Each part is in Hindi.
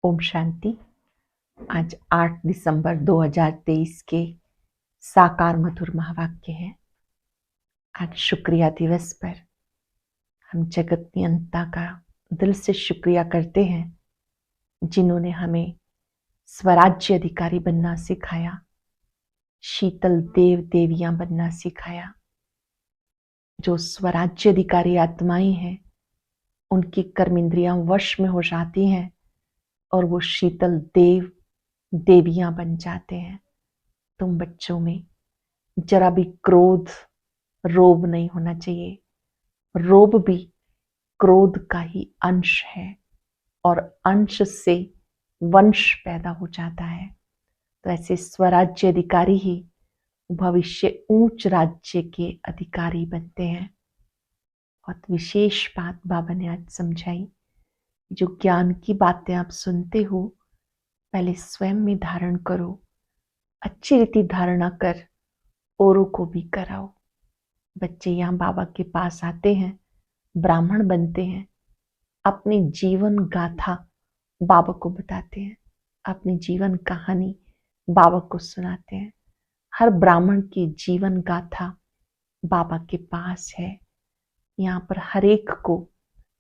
ओम शांति। आज 8 दिसंबर 2023 के साकार मधुर महावाक्य है। आज शुक्रिया दिवस पर हम जगत नियंता का दिल से शुक्रिया करते हैं, जिन्होंने हमें स्वराज्य अधिकारी बनना सिखाया, शीतल देव देवियां बनना सिखाया। जो स्वराज्य अधिकारी आत्माएं हैं, उनकी कर्म इंद्रियां वश में हो जाती हैं और वो शीतल देव देवियां बन जाते हैं। तुम बच्चों में जरा भी क्रोध रोब नहीं होना चाहिए। रोब भी क्रोध का ही अंश है और अंश से वंश पैदा हो जाता है। तो ऐसे स्वराज्य अधिकारी ही भविष्य ऊंच राज्य के अधिकारी बनते हैं। बहुत विशेष बात बाबा ने आज समझाई। जो ज्ञान की बातें आप सुनते हो, पहले स्वयं में धारण करो, अच्छी रीति धारणा कर औरों को भी कराओ। बच्चे यहाँ बाबा के पास आते हैं, ब्राह्मण बनते हैं, अपनी जीवन गाथा बाबा को बताते हैं, अपनी जीवन कहानी बाबा को सुनाते हैं। हर ब्राह्मण की जीवन गाथा बाबा के पास है। यहाँ पर हर एक को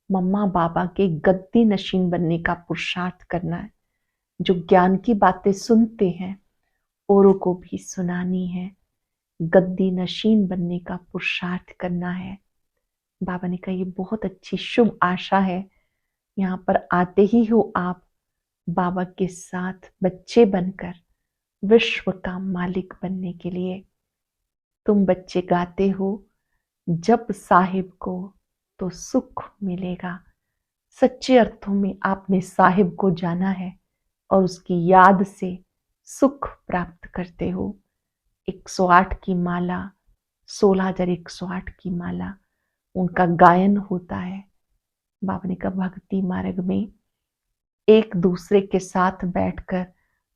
मम्मा बाबा के गद्दी नशीन बनने का पुरुषार्थ करना है। जो ज्ञान की बातें सुनते हैं, औरों को भी सुनानी है। गद्दी नशीन बनने का पुरुषार्थ करना है। बाबा ने कहा ये बहुत अच्छी शुभ आशा है। यहाँ पर आते ही हो आप बाबा के साथ बच्चे बनकर विश्व का मालिक बनने के लिए। तुम बच्चे गाते हो, जब साहिब को तो सुख मिलेगा। सच्चे अर्थों में आपने साहिब को जाना है और उसकी याद से सुख प्राप्त करते हो। 108 की माला, 16,108 की माला, उनका गायन होता है। बाबा ने कहा भक्ति मार्ग में एक दूसरे के साथ बैठकर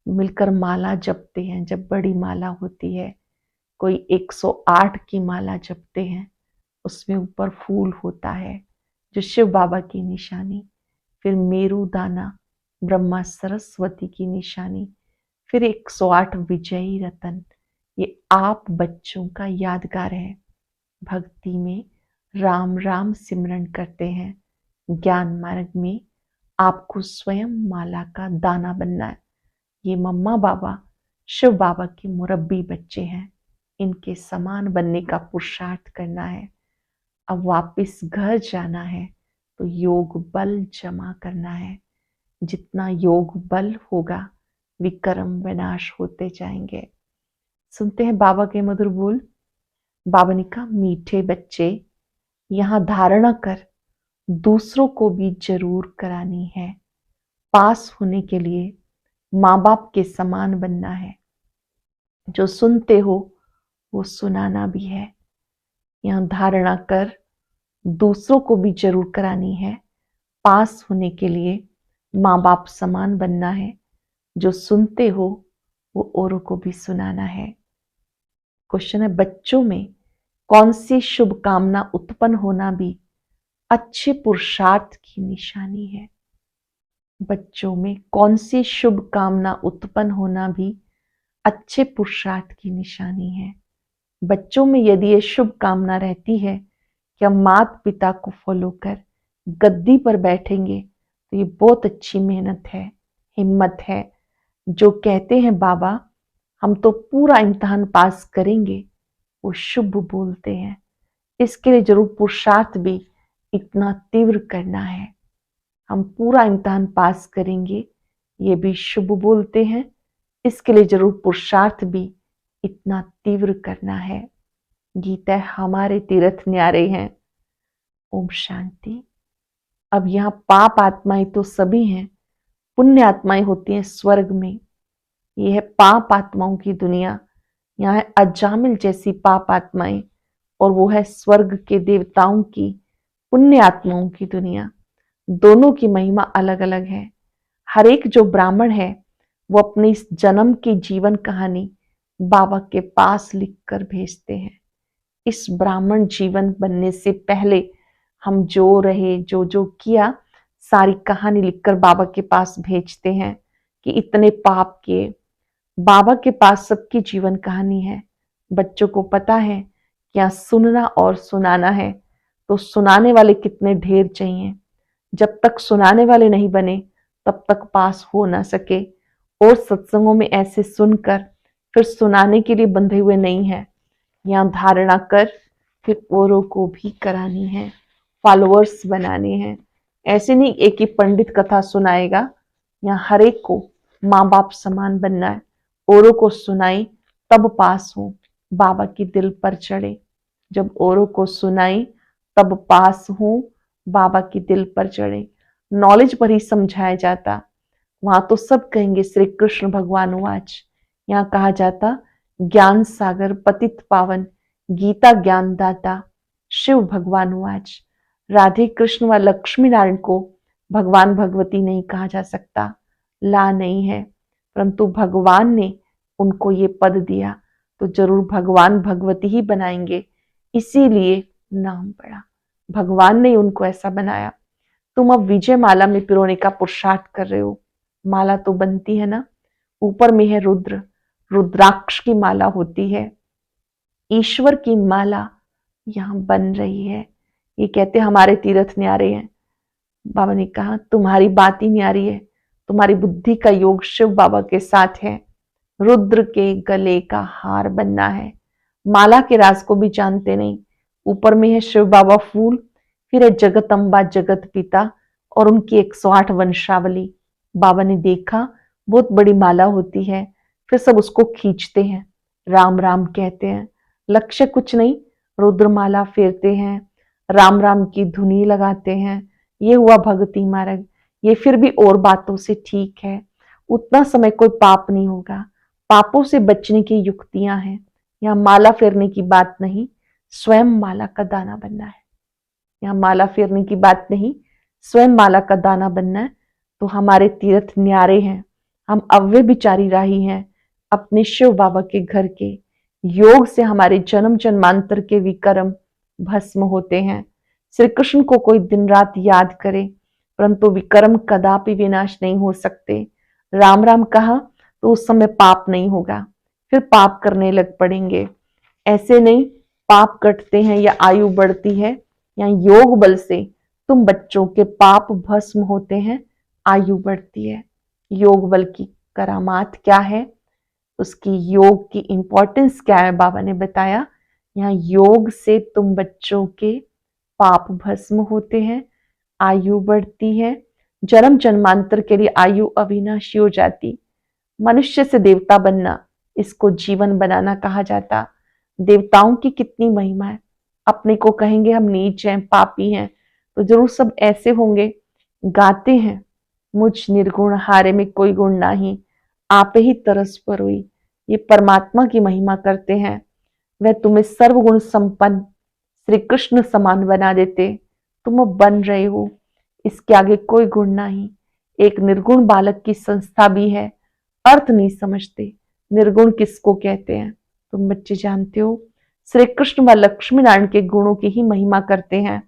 मिलकर माला जपते हैं। जब बड़ी माला होती है, कोई 108 की माला जपते हैं, उसमें ऊपर फूल होता है जो शिव बाबा की निशानी, फिर मेरू दाना ब्रह्मा सरस्वती की निशानी, फिर 108 विजयी रतन। ये आप बच्चों का यादगार है। भक्ति में राम राम सिमरन करते हैं। ज्ञान मार्ग में आपको स्वयं माला का दाना बनना है। ये मम्मा बाबा शिव बाबा के मुरब्बी बच्चे हैं, इनके समान बनने का पुरुषार्थ करना है। अब वापस घर जाना है तो योग बल जमा करना है। जितना योग बल होगा, विक्रम विनाश होते जाएंगे। सुनते हैं बाबा के मधुर बोल। बाबा ने कहा मीठे बच्चे, यहाँ धारणा कर दूसरों को भी जरूर करानी है। पास होने के लिए माँ बाप के समान बनना है। जो सुनते हो वो सुनाना भी है। यहाँ धारणा कर दूसरों को भी जरूर करानी है। पास होने के लिए माँ बाप समान बनना है। जो सुनते हो वो औरों को भी सुनाना है। क्वेश्चन है, बच्चों में कौन सी शुभ कामना उत्पन्न होना भी अच्छे पुरुषार्थ की निशानी है। बच्चों में कौन सी शुभ कामना उत्पन्न होना भी अच्छे पुरुषार्थ की निशानी है। बच्चों में यदि ये शुभ कामना रहती है कि हम माता पिता को फॉलो कर गद्दी पर बैठेंगे, तो ये बहुत अच्छी मेहनत है, हिम्मत है। जो कहते हैं बाबा हम तो पूरा इम्तिहान पास करेंगे, वो शुभ बोलते हैं। इसके लिए जरूर पुरुषार्थ भी इतना तीव्र करना है। हम पूरा इम्तिहान पास करेंगे, ये भी शुभ बोलते हैं। इसके लिए जरूर पुरुषार्थ भी इतना तीव्र करना है। गीता हमारे तीर्थ न्यारे हैं। ओम शांति। अब यहाँ पाप आत्माएं तो सभी हैं, पुण्य आत्माएं होती हैं स्वर्ग में। यह है पाप आत्माओं की दुनिया। यहाँ है अजामिल जैसी पाप आत्माएं, और वो है स्वर्ग के देवताओं की पुण्य आत्माओं की दुनिया। दोनों की महिमा अलग अलग है। हर एक जो ब्राह्मण है वो अपनी इस जन्म की जीवन कहानी बाबा के पास लिखकर भेजते हैं। इस ब्राह्मण जीवन बनने से पहले हम जो रहे, जो जो किया, सारी कहानी लिखकर बाबा के पास भेजते हैं कि इतने पाप किए। बाबा के पास सबकी जीवन कहानी है। बच्चों को पता है क्या सुनना और सुनाना है, तो सुनाने वाले कितने ढेर चाहिए। जब तक सुनाने वाले नहीं बने तब तक पास हो ना सके। और सत्संगों में ऐसे सुनकर फिर सुनाने के लिए बंधे हुए नहीं है। यहाँ धारणा कर फिर औरों को भी करानी है, फॉलोअर्स बनाने हैं। ऐसे नहीं एक ही पंडित कथा सुनाएगा, यहाँ हर एक को माँ बाप समान बनना है। औरों को सुनाई तब पास हो, बाबा की दिल पर चढ़े। जब औरों को सुनाई तब पास हो, बाबा की दिल पर चढ़े। नॉलेज पर ही समझाया जाता, वहां तो सब कहेंगे श्री कृष्ण भगवान वाच। यहाँ कहा जाता ज्ञान सागर पतित पावन, गीता ज्ञान दाता शिव भगवान वाच। राधे कृष्ण व लक्ष्मी नारायण को भगवान भगवती नहीं कहा जा सकता, ला नहीं है, परंतु भगवान ने उनको ये पद दिया तो जरूर भगवान भगवती ही बनाएंगे, इसीलिए नाम पड़ा। भगवान ने उनको ऐसा बनाया। तुम अब विजय माला में पिरोने का पुरुषार्थ कर रहे हो। माला तो बनती है ना, ऊपर में है रुद्र, रुद्राक्ष की माला होती है। ईश्वर की माला यहाँ बन रही है। ये कहते हमारे तीर्थ न्यारे हैं। बाबा ने कहा तुम्हारी बात ही न्यारी है, तुम्हारी बुद्धि का योग शिव बाबा के साथ है। रुद्र के गले का हार बनना है। माला के राज को भी जानते नहीं। ऊपर में है शिव बाबा फूल, फिर है जगत अम्बा जगत पिता और उनकी 108 वंशावली। बाबा ने देखा बहुत बड़ी माला होती है, फिर सब उसको खींचते हैं, राम राम कहते हैं। लक्ष्य कुछ नहीं, रुद्रमाला फेरते हैं, राम राम की धुनी लगाते हैं। ये हुआ भक्ति मार्ग। ये फिर भी और बातों से ठीक है, उतना समय कोई पाप नहीं होगा। पापों से बचने की युक्तियां हैं। यहाँ माला फेरने की बात नहीं, स्वयं माला का दाना बनना है। यहाँ माला फेरने की बात नहीं, स्वयं माला का दाना बनना है। तो हमारे तीर्थ न्यारे हैं, हम अव्य विचारी राही हैं अपने शिव बाबा के घर के। योग से हमारे जन्म जन्मांतर के विकर्म भस्म होते हैं। श्री कृष्ण को कोई दिन रात याद करे, परंतु विकर्म कदापि विनाश नहीं हो सकते। राम राम कहा तो उस समय पाप नहीं होगा, फिर पाप करने लग पड़ेंगे। ऐसे नहीं पाप कटते हैं या आयु बढ़ती है। या योग बल से तुम बच्चों के पाप भस्म होते हैं, आयु बढ़ती है। योग बल की करामात क्या है, उसकी योग की इंपॉर्टेंस क्या है, बाबा ने बताया। यहाँ योग से तुम बच्चों के पाप भस्म होते हैं, आयु बढ़ती है। जन्म जन्मांतर के लिए आयु अविनाशी हो जाती। मनुष्य से देवता बनना, इसको जीवन बनाना कहा जाता। देवताओं की कितनी महिमा है। अपने को कहेंगे हम नीच हैं, पापी हैं, तो जरूर सब ऐसे होंगे। गाते हैं मुझ निर्गुण हारे में कोई गुण नहीं, आप ही तरस पर हुई। ये परमात्मा की महिमा करते हैं। वह तुम्हें सर्वगुण संपन्न श्री कृष्ण समान बना देते। तुम अब बन रहे हो, इसके आगे कोई गुण नहीं। एक निर्गुण बालक की संस्था भी है, अर्थ नहीं समझते निर्गुण किसको कहते हैं। तुम बच्चे जानते हो, श्री कृष्ण व लक्ष्मी नारायण के गुणों की ही महिमा करते हैं।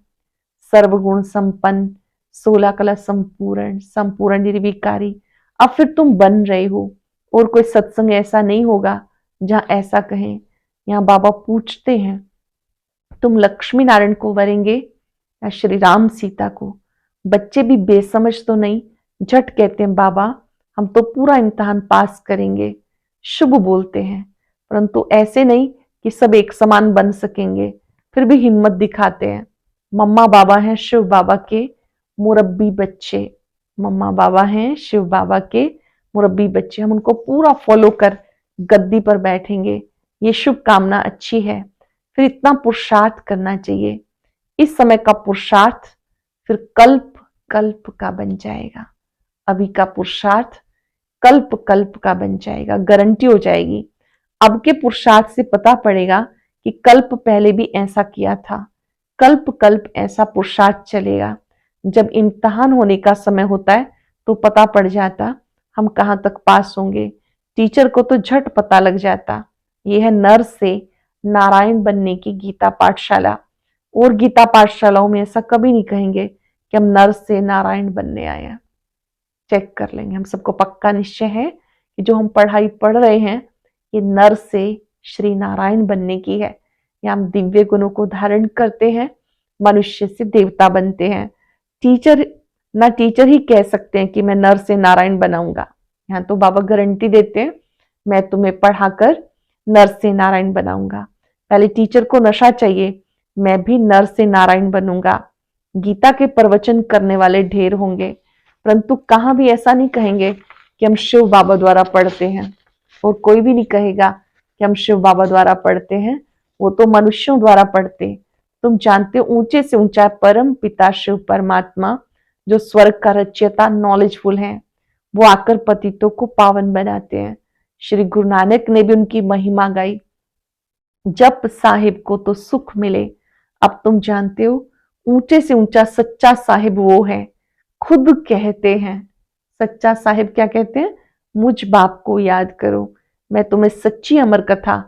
सर्वगुण संपन्न, 16 कला संपूर्ण, संपूर्ण निर्विकारी। अब फिर तुम बन रहे हो, और कोई सत्संग ऐसा नहीं होगा जहां ऐसा कहें। यहाँ बाबा पूछते हैं तुम लक्ष्मी नारायण को वरेंगे या श्री राम सीता को। बच्चे भी बेसमझ तो नहीं, झट कहते हैं बाबा हम तो पूरा इम्तिहान पास करेंगे। शुभ बोलते हैं, परंतु ऐसे नहीं कि सब एक समान बन सकेंगे, फिर भी हिम्मत दिखाते हैं। मम्मा बाबा हैं शिव बाबा के मुरब्बी बच्चे। मम्मा बाबा हैं शिव बाबा के मुरब्बी बच्चे। हम उनको पूरा फॉलो कर गद्दी पर बैठेंगे, ये शुभकामना अच्छी है। फिर इतना पुरुषार्थ करना चाहिए। इस समय का पुरुषार्थ फिर कल्प कल्प का बन जाएगा। अभी का पुरुषार्थ कल्प कल्प का बन जाएगा, गारंटी हो जाएगी। अब के पुरुषार्थ से पता पड़ेगा कि कल्प पहले भी ऐसा किया था। कल्प कल्प ऐसा पुरुषार्थ चलेगा। जब इम्तिहान होने का समय होता है तो पता पड़ जाता हम कहाँ तक पास होंगे। टीचर को तो झट पता लग जाता। यह है नर से नारायण बनने की गीता पाठशाला। और गीता पाठशालाओं में ऐसा कभी नहीं कहेंगे कि हम नर से नारायण बनने आए हैं। चेक कर लेंगे। हम सबको पक्का निश्चय है कि जो हम पढ़ाई पढ़ रहे हैं ये नर से श्री नारायण बनने की है, या हम दिव्य गुणों को धारण करते हैं, मनुष्य से देवता बनते हैं। टीचर ही कह सकते हैं कि मैं नर से नारायण बनाऊंगा। यहाँ तो बाबा गारंटी देते हैं, मैं तुम्हें पढ़ाकर नर से नारायण बनाऊंगा। पहले टीचर को नशा चाहिए, मैं भी नर से नारायण बनूंगा। गीता के प्रवचन करने वाले ढेर होंगे, परंतु कहां भी ऐसा नहीं कहेंगे कि हम शिव बाबा द्वारा पढ़ते हैं, और कोई भी नहीं कहेगा कि हम शिव बाबा द्वारा पढ़ते हैं, वो तो मनुष्यों द्वारा पढ़ते। तुम जानते हो ऊंचे से ऊंचा परम पिता शिव परमात्मा जो स्वर्ग का रचयिता नॉलेजफुल है, वो आकर पतितों को पावन बनाते हैं। श्री गुरु नानक ने भी उनकी महिमा गाई, जप साहिब को तो सुख मिले। अब तुम जानते हो ऊंचे से ऊंचा सच्चा साहिब वो है, खुद कहते हैं। सच्चा साहिब क्या कहते हैं? मुझ बाप को याद करो, मैं तुम्हें सच्ची अमर कथा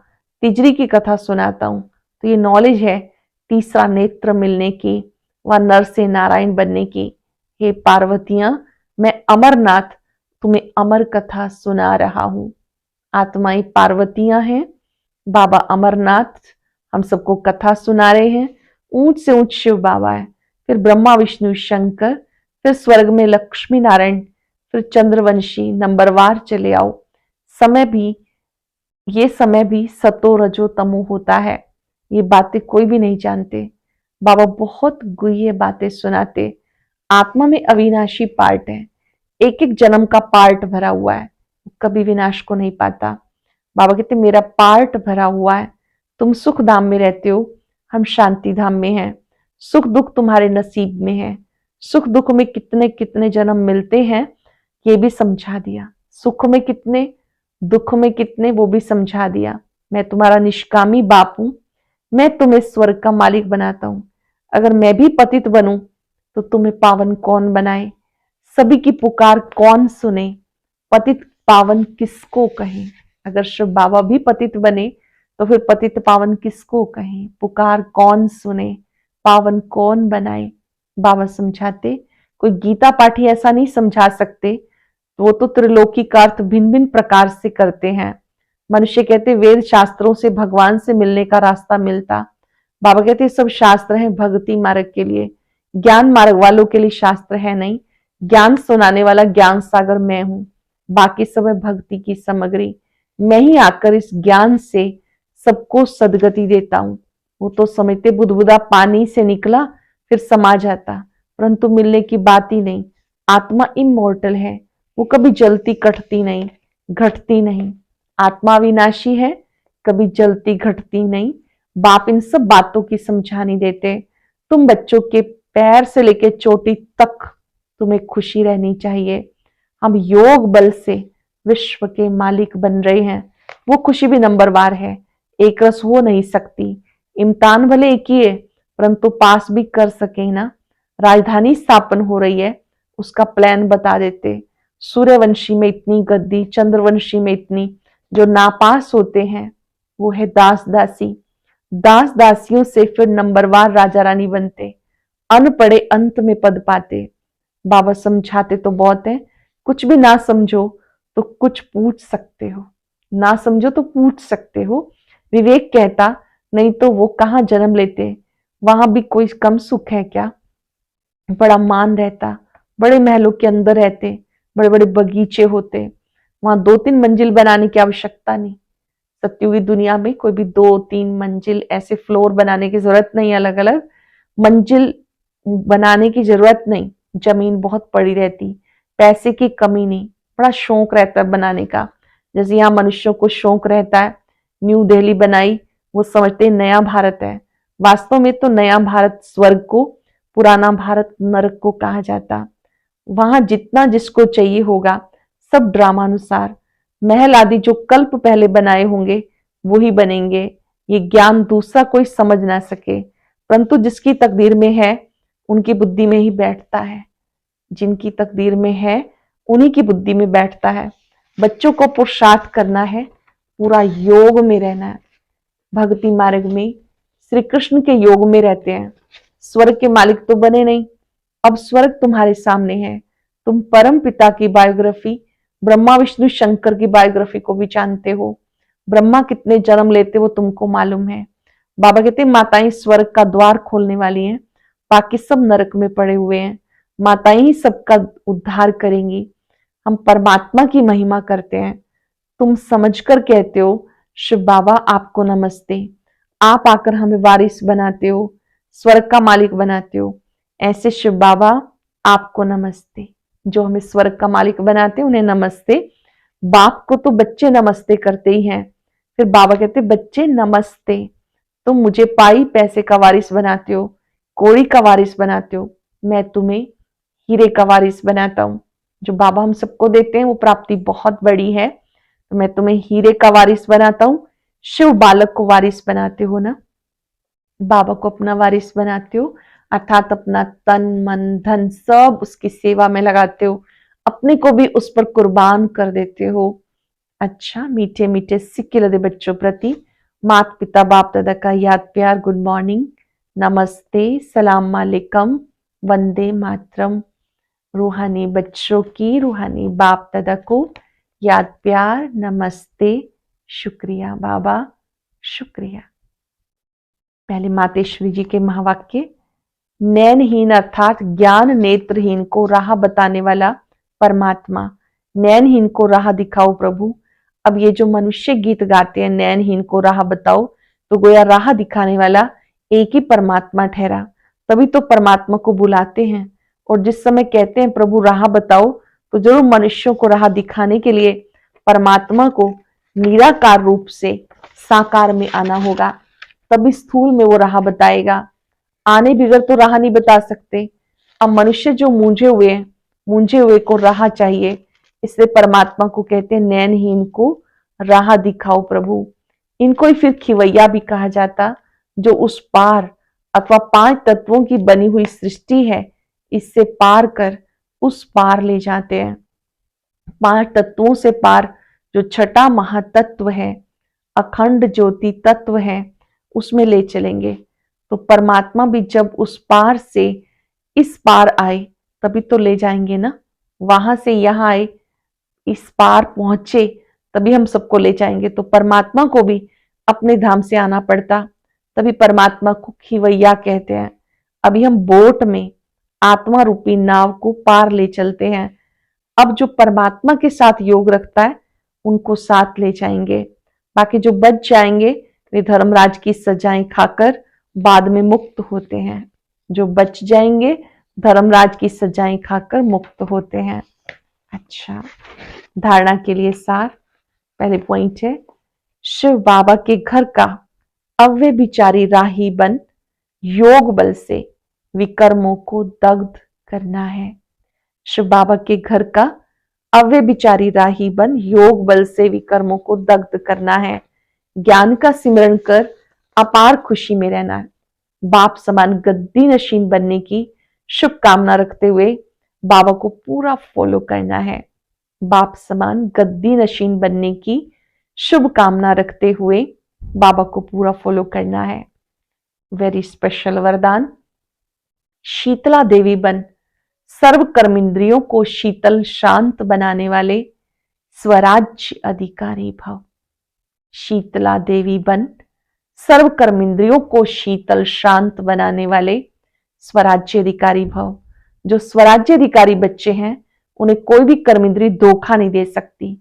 तिजरी की कथा सुनाता हूं। तो ये नॉलेज है तीसरा नेत्र मिलने की व नर से नारायण बनने की। हे पार्वतियां, मैं अमरनाथ तुम्हें अमर कथा सुना रहा हूं। आत्माएं पार्वतियां हैं, बाबा अमरनाथ हम सबको कथा सुना रहे हैं। ऊंच से ऊंच शिव बाबा है, फिर ब्रह्मा विष्णु शंकर, फिर स्वर्ग में लक्ष्मी नारायण, फिर चंद्रवंशी। नंबरवार चले आओ। ये समय भी सतो रजो तमो होता है, ये बातें कोई भी नहीं जानते। बाबा बहुत गुह्य बातें सुनाते। आत्मा में अविनाशी पार्ट है, एक एक जन्म का पार्ट भरा हुआ है, कभी विनाश को नहीं पाता। बाबा कहते मेरा पार्ट भरा हुआ है, तुम सुख धाम में रहते हो, हम शांति धाम में हैं। सुख दुख तुम्हारे नसीब में है। सुख दुख में कितने कितने जन्म मिलते हैं ये भी समझा दिया। सुख में कितने, दुख में कितने, वो भी समझा दिया। मैं तुम्हारा निष्कामी बाप हूं, मैं तुम्हें स्वर्ग का मालिक बनाता हूं। अगर मैं भी पतित बनूं तो तुम्हें पावन कौन बनाए? सभी की पुकार कौन सुने? पतित पावन किसको कहें? अगर शिव बाबा भी पतित बने तो फिर पतित पावन किसको कहें? पुकार कौन सुने? पावन कौन बनाए? बाबा समझाते। कोई गीता पाठी ऐसा नहीं समझा सकते, वो तो त्रिलोकी का अर्थ भिन्न भिन्न प्रकार से करते हैं। मनुष्य कहते वेद शास्त्रों से भगवान से मिलने का रास्ता मिलता। बाबा कहते सब शास्त्र हैं भक्ति मार्ग के लिए, ज्ञान मार्ग वालों के लिए शास्त्र है नहीं। ज्ञान सुनाने वाला ज्ञान सागर मैं हूं, बाकी सब है भक्ति की सामग्री। मैं ही आकर इस ज्ञान से सबको सदगति देता हूं। वो तो समझते बुदबुदा पानी से निकला फिर समा जाता, परंतु मिलने की बात ही नहीं। आत्मा इमॉर्टल है, वो कभी जलती कटती नहीं, घटती नहीं। आत्मा विनाशी है, कभी जलती घटती नहीं। बाप इन सब बातों की समझा नहीं देते। तुम बच्चों के पैर से लेकर चोटी तक तुम्हें खुशी रहनी चाहिए। हम योग बल से विश्व के मालिक बन रहे हैं, वो खुशी भी नंबरवार है, एक रस हो नहीं सकती। इम्तिहान भले एक ही है, परंतु पास भी कर सके ना। राजधानी स्थापन हो रही है, उसका प्लान बता देते। सूर्यवंशी में इतनी गद्दी, चंद्रवंशी में इतनी। जो नापास होते हैं वो है दास दासी। दास दासियों से फिर नंबरवार राजा रानी बनते। अनपढ़े अंत में पद पाते। बाबा समझाते तो बहुत है, कुछ भी ना समझो तो कुछ पूछ सकते हो, ना समझो तो पूछ सकते हो। विवेक कहता नहीं तो वो कहां जन्म लेते, वहां भी कोई कम सुख है क्या? बड़ा मान रहता, बड़े महलों के अंदर रहते, बड़े बड़े बगीचे होते, वहां 2-3 मंजिल बनाने की आवश्यकता नहीं। सत्युगी दुनिया में कोई भी 2-3 मंजिल ऐसे फ्लोर बनाने की जरूरत नहीं, अलग अलग मंजिल बनाने की जरूरत नहीं। जमीन बहुत पड़ी रहती, पैसे की कमी नहीं, बड़ा शौक रहता है बनाने का। जैसे यहाँ मनुष्यों को शौक रहता है, न्यू दिल्ली बनाई, वो समझते हैं नया भारत है। वास्तव में तो नया भारत स्वर्ग को, पुराना भारत नरक को कहा जाता। वहां जितना जिसको चाहिए होगा सब ड्रामानुसार। महल आदि जो कल्प पहले बनाए होंगे वही बनेंगे। ये ज्ञान दूसरा कोई समझ ना सके, परंतु जिसकी तकदीर में है उनकी बुद्धि में ही बैठता है। जिनकी तकदीर में है उन्हीं की बुद्धि में बैठता है। बच्चों को पुरुषार्थ करना है, पूरा योग में रहना है। भक्ति मार्ग में श्री कृष्ण के योग में रहते हैं। स्वर्ग के मालिक तो बने नहीं, अब स्वर्ग तुम्हारे सामने है। तुम परम पिता की बायोग्राफी, ब्रह्मा विष्णु शंकर की बायोग्राफी को भी जानते हो। ब्रह्मा कितने जन्म लेते वो तुमको मालूम है। बाबा कहते माताएं स्वर्ग का द्वार खोलने वाली हैं, बाकी सब नरक में पड़े हुए हैं। माताएं ही सबका उद्धार करेंगी। हम परमात्मा की महिमा करते हैं। तुम समझकर कहते हो शिव बाबा आपको नमस्ते। आप आकर हमें वारिस बनाते हो, स्वर्ग का मालिक बनाते हो। ऐसे शिव बाबा आपको नमस्ते। जो हमें स्वर्ग का मालिक बनाते उन्हें नमस्ते। बाप को तो बच्चे नमस्ते करते ही हैं। फिर बाबा कहते बच्चे नमस्ते, तुम मुझे पाई पैसे का वारिस बनाते हो, कौड़ी का वारिस बनाते हो, मैं तुम्हें हीरे का वारिस बनाता हूं। जो बाबा हम सबको देते हैं वो प्राप्ति बहुत बड़ी है। तो मैं तुम्हें हीरे का वारिस बनाता हूं। शिव बालक को वारिस बनाते हो ना, बाबा को अपना वारिस बनाते हो, अर्थात अपना तन मन धन सब उसकी सेवा में लगाते हो, अपने को भी उस पर कुर्बान कर देते हो। अच्छा, मीठे मीठे सिक्के लदे बच्चों प्रति माता पिता बाप दादा का याद प्यार, गुड मॉर्निंग, नमस्ते, सलाम वालेकुम, वंदे मातरम। रूहानी बच्चों की रूहानी बाप दादा को याद प्यार, नमस्ते, शुक्रिया बाबा, शुक्रिया। पहले मातेश्वरी जी के महावाक्य। नैनहीन अर्थात ज्ञान नेत्रहीन को राह बताने वाला परमात्मा, नैनहीन को राह दिखाओ प्रभु। अब ये जो मनुष्य गीत गाते हैं नैनहीन को राह बताओ, तो गोया राह दिखाने वाला एक ही परमात्मा ठहरा। तभी तो परमात्मा को बुलाते हैं। और जिस समय कहते हैं प्रभु राह बताओ, तो जरूर मनुष्यों को राह दिखाने के लिए परमात्मा को निराकार रूप से साकार में आना होगा, तभी स्थूल में वो राह बताएगा। आने बिगड़ तो राह नहीं बता सकते। अब मनुष्य जो मूंझे हुए को राह चाहिए, इसलिए परमात्मा को कहते हैं नैनहीन को राह दिखाओ प्रभु। इनको ही फिर खिवैया भी कहा जाता, जो उस पार अथवा 5 तत्वों की बनी हुई सृष्टि है, इससे पार कर उस पार ले जाते हैं। 5 तत्वों से पार जो छठा महातत्व है, अखंड ज्योति तत्व है, उसमें ले चलेंगे। तो परमात्मा भी जब उस पार से इस पार आए तभी तो ले जाएंगे ना। वहां से यहां आए, इस पार पहुंचे, तभी हम सबको ले जाएंगे। तो परमात्मा को भी अपने धाम से आना पड़ता, तभी परमात्मा को खिवैया कहते हैं। अभी हम बोट में आत्मा रूपी नाव को पार ले चलते हैं। अब जो परमात्मा के साथ योग रखता है उनको साथ ले जाएंगे। बाकी जो बच जाएंगे वे धर्मराज की सजाएं खाकर बाद में मुक्त होते हैं। जो बच जाएंगे धर्मराज की सजाएं खाकर मुक्त होते हैं। अच्छा, धारणा के लिए सार। पहले पॉइंट है, शिव बाबा के घर का अव्यभिचारी राही बन योग बल से विकर्मों को दग्ध करना है। शिव बाबा के घर का अव्यभिचारी राही बन योग बल से विकर्मों को दग्ध करना है। ज्ञान का सिमरण कर अपार खुशी में रहना है। बाप समान गद्दी नशीन बनने की शुभ कामना रखते हुए बाबा को पूरा फॉलो करना है। बाप समान गद्दी नशीन बनने की शुभ कामना रखते हुए बाबा को पूरा फॉलो करना है। वेरी स्पेशल वरदान। शीतला देवी बन सर्व कर्मेंद्रियों को शीतल शांत बनाने वाले स्वराज्य अधिकारी भव। शीतला देवी बन सर्व कर्मेंद्रियों को शीतल शांत बनाने वाले स्वराज्य अधिकारी भव। जो स्वराज्य अधिकारी बच्चे हैं उन्हें कोई भी कर्मेंद्री धोखा नहीं दे सकती।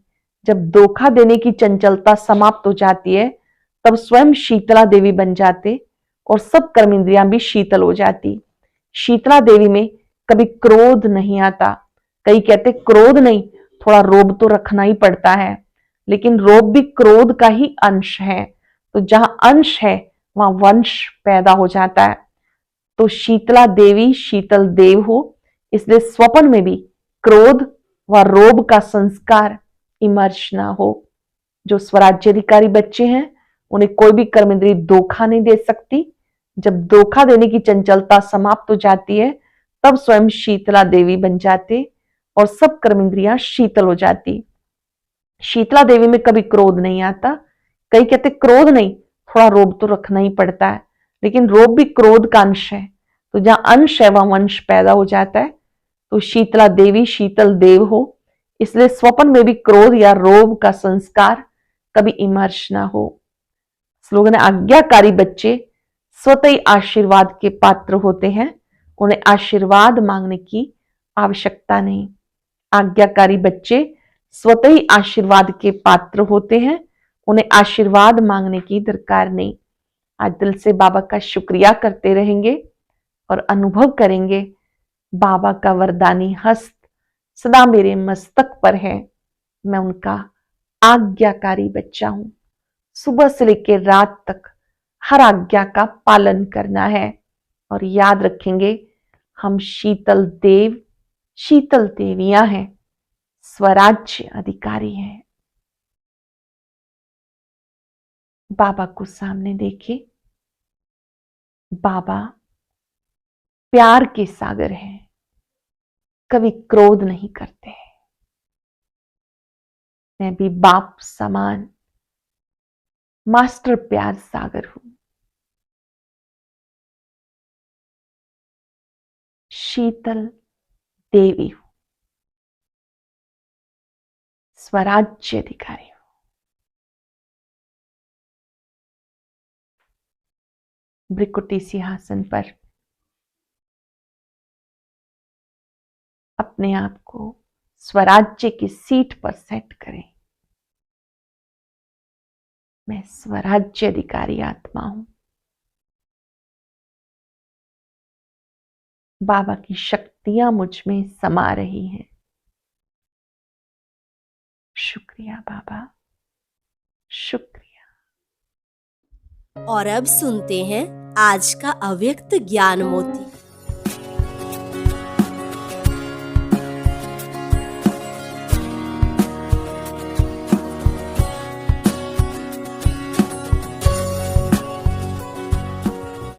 जब धोखा देने की चंचलता समाप्त हो जाती है तब स्वयं शीतला देवी बन जाते और सब कर्मेंद्रियां भी शीतल हो जाती। शीतला देवी में कभी क्रोध नहीं आता। कई कहते क्रोध नहीं, थोड़ा रोब तो रखना ही पड़ता है, लेकिन रोब भी क्रोध का ही अंश है। तो जहां अंश है वहां वंश पैदा हो जाता है। तो शीतला देवी शीतल देव हो, इसलिए स्वप्न में भी क्रोध व रोब का संस्कार इमर्ज ना हो। जो स्वराज्याधिकारी बच्चे हैं उन्हें कोई भी कर्मेंद्री धोखा नहीं दे सकती। जब धोखा देने की चंचलता समाप्त हो जाती है तब स्वयं शीतला देवी बन जाते और सब कर्मेंद्रियां शीतल हो जाती। शीतला देवी में कभी क्रोध नहीं आता। कई कहते क्रोध नहीं, थोड़ा रोब तो रखना ही पड़ता है, लेकिन रोब भी क्रोध का अंश है। तो जहां अंश एवं अंश पैदा हो जाता है तो शीतला देवी शीतल देव हो, इसलिए स्वप्न में भी क्रोध या रोब का संस्कार कभी इमर्श ना हो। स्लोगन है, आज्ञाकारी बच्चे स्वतः ही आशीर्वाद के पात्र होते हैं, उन्हें आशीर्वाद मांगने की आवश्यकता नहीं। आज्ञाकारी बच्चे स्वतः ही आशीर्वाद के पात्र होते हैं, उन्हें आशीर्वाद मांगने की दरकार नहीं। आज दिल से बाबा का शुक्रिया करते रहेंगे और अनुभव करेंगे बाबा का वरदानी हस्त सदा मेरे मस्तक पर है। मैं उनका आज्ञाकारी बच्चा हूं। सुबह से लेकर रात तक हर आज्ञा का पालन करना है और याद रखेंगे हम शीतल देव शीतल देवियां हैं, स्वराज्य अधिकारी हैं। बाबा को सामने देखिए। बाबा प्यार के सागर हैं, कभी क्रोध नहीं करते। मैं भी बाप समान मास्टर प्यार सागर हूं। शीतल देवी हूं, स्वराज्य अधिकारी हूं। भृकुटी सिंहासन पर अपने आप को स्वराज्य की सीट पर सेट करें। मैं स्वराज्य अधिकारी आत्मा हूं। बाबा की शक्तियां मुझ में समा रही हैं। शुक्रिया बाबा, शुक्रिया। और अब सुनते हैं आज का अव्यक्त ज्ञान मोती।